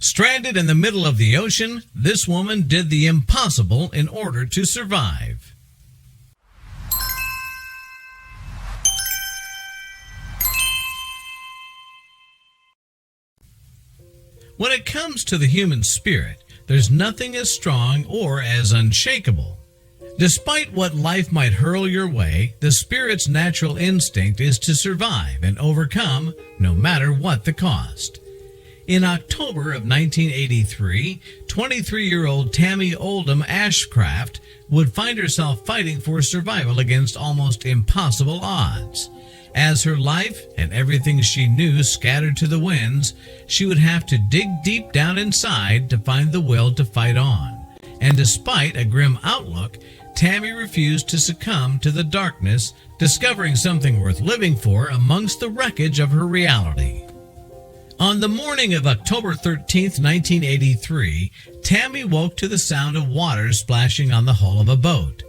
Stranded in the middle of the ocean, this woman did the impossible in order to survive. When it comes to the human spirit, there's nothing as strong or as unshakable. Despite what life might hurl your way, the spirit's natural instinct is to survive and overcome no matter what the cost. In October of 1983, 23-year-old Tami Oldham Ashcraft would find herself fighting for survival against almost impossible odds. As her life and everything she knew scattered to the winds, she would have to dig deep down inside to find the will to fight on. And despite a grim outlook, Tami refused to succumb to the darkness, discovering something worth living for amongst the wreckage of her reality. On the morning of October 13, 1983, Tami woke to the sound of water splashing on the hull of a boat.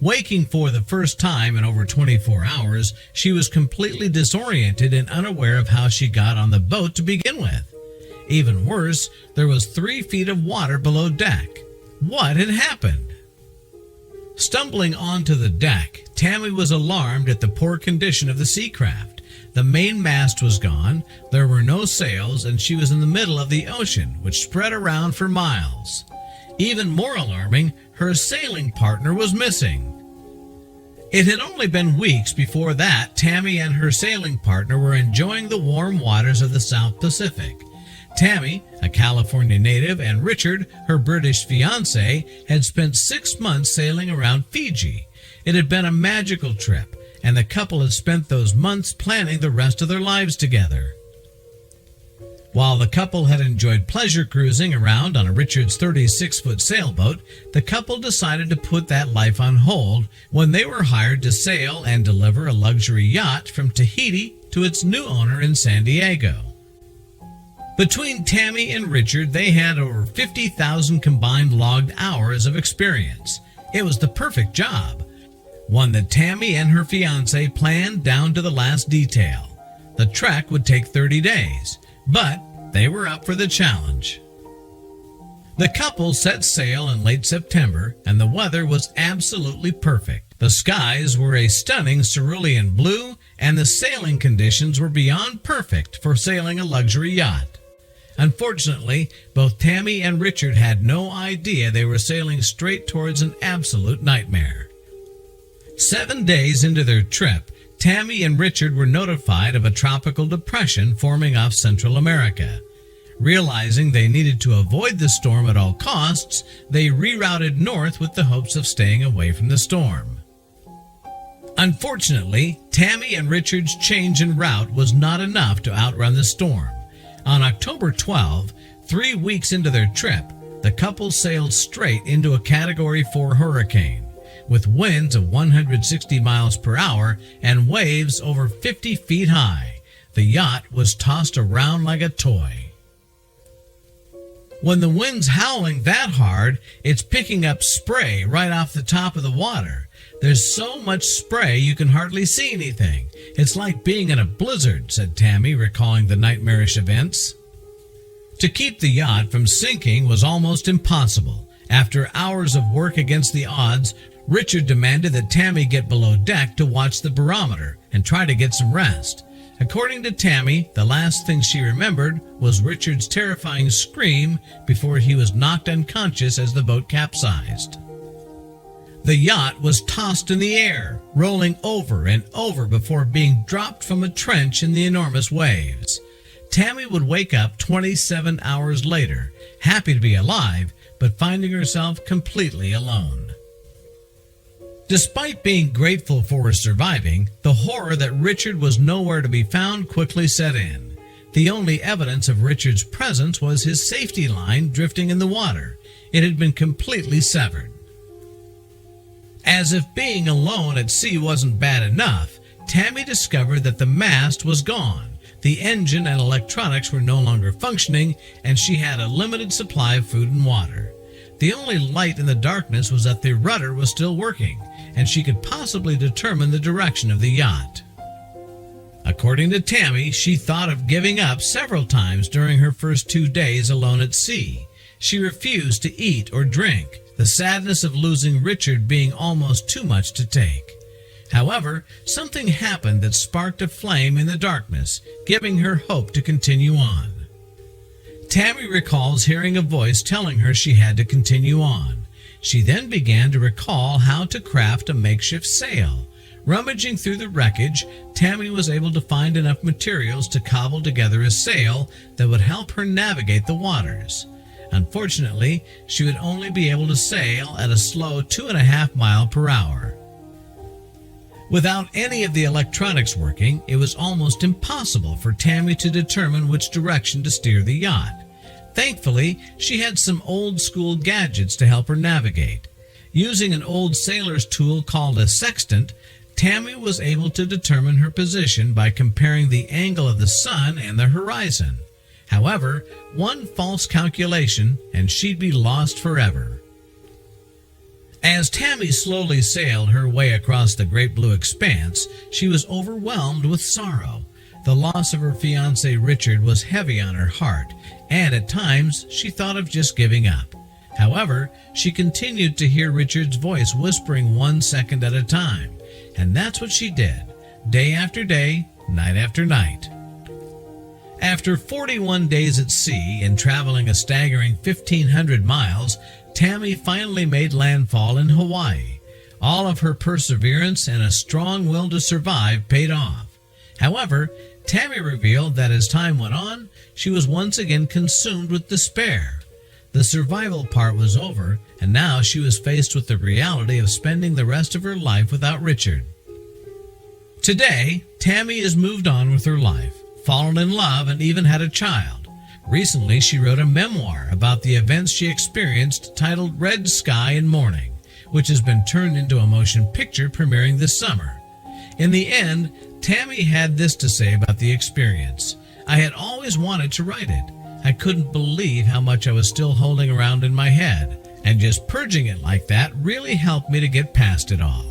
Waking for the first time in over 24 hours, she was completely disoriented and unaware of how she got on the boat to begin with. Even worse, there was 3 feet of water below deck. What had happened? Stumbling onto the deck, Tami was alarmed at the poor condition of the sea craft. The main mast was gone, there were no sails, and she was in the middle of the ocean, which spread around for miles. Even more alarming, her sailing partner was missing. It had only been weeks before that Tami and her sailing partner were enjoying the warm waters of the South Pacific. Tami, a California native, and Richard, her British fiancé, had spent 6 months sailing around Fiji. It had been a magical trip, and the couple had spent those months planning the rest of their lives together. While the couple had enjoyed pleasure cruising around on Richard's 36-foot sailboat, the couple decided to put that life on hold when they were hired to sail and deliver a luxury yacht from Tahiti to its new owner in San Diego. Between Tami and Richard, they had over 50,000 combined logged hours of experience. It was the perfect job, one that Tami and her fiancé planned down to the last detail. The trek would take 30 days. But they were up for the challenge. The couple set sail in late September, and the weather was absolutely perfect. The skies were a stunning cerulean blue, and the sailing conditions were beyond perfect for sailing a luxury yacht. Unfortunately, both Tami and Richard had no idea they were sailing straight towards an absolute nightmare. 7 days into their trip, Tami and Richard were notified of a tropical depression forming off Central America. Realizing they needed to avoid the storm at all costs, they rerouted north with the hopes of staying away from the storm. Unfortunately, Tami and Richard's change in route was not enough to outrun the storm. On October 12, 3 weeks into their trip, the couple sailed straight into a Category 4 hurricane. With winds of 160 miles per hour and waves over 50 feet high. The yacht was tossed around like a toy. When the wind's howling that hard, it's picking up spray right off the top of the water. There's so much spray you can hardly see anything. It's like being in a blizzard, said Tami, recalling the nightmarish events. To keep the yacht from sinking was almost impossible. After hours of work against the odds, Richard demanded that Tami get below deck to watch the barometer and try to get some rest. According to Tami, the last thing she remembered was Richard's terrifying scream before he was knocked unconscious as the boat capsized. The yacht was tossed in the air, rolling over and over before being dropped from a trench in the enormous waves. Tami would wake up 27 hours later, happy to be alive, but finding herself completely alone. Despite being grateful for surviving, the horror that Richard was nowhere to be found quickly set in. The only evidence of Richard's presence was his safety line drifting in the water. It had been completely severed. As if being alone at sea wasn't bad enough, Tami discovered that the mast was gone. The engine and electronics were no longer functioning, and she had a limited supply of food and water. The only light in the darkness was that the rudder was still working, and she could possibly determine the direction of the yacht. According to Tami, she thought of giving up several times during her first 2 days alone at sea. She refused to eat or drink, the sadness of losing Richard being almost too much to take. However, something happened that sparked a flame in the darkness, giving her hope to continue on. Tami recalls hearing a voice telling her she had to continue on. She then began to recall how to craft a makeshift sail. Rummaging through the wreckage, Tami was able to find enough materials to cobble together a sail that would help her navigate the waters. Unfortunately, she would only be able to sail at a slow 2.5 miles per hour. Without any of the electronics working, it was almost impossible for Tami to determine which direction to steer the yacht. Thankfully, she had some old-school gadgets to help her navigate. Using an old sailor's tool called a sextant, Tami was able to determine her position by comparing the angle of the sun and the horizon. However, one false calculation and she'd be lost forever. As Tami slowly sailed her way across the great blue expanse, she was overwhelmed with sorrow. The loss of her fiancé Richard was heavy on her heart, and at times she thought of just giving up. However, she continued to hear Richard's voice whispering 1 second at a time, and that's what she did, day after day, night after night. After 41 days at sea and traveling a staggering 1,500 miles, Tami finally made landfall in Hawaii. All of her perseverance and a strong will to survive paid off. However, Tami revealed that as time went on, she was once again consumed with despair. The survival part was over, and now she was faced with the reality of spending the rest of her life without Richard. Today, Tami has moved on with her life, fallen in love, and even had a child. Recently, she wrote a memoir about the events she experienced titled Red Sky and Morning, which has been turned into a motion picture premiering this summer. In the end, Tami had this to say about the experience. I had always wanted to write it. I couldn't believe how much I was still holding around in my head, and just purging it like that really helped me to get past it all.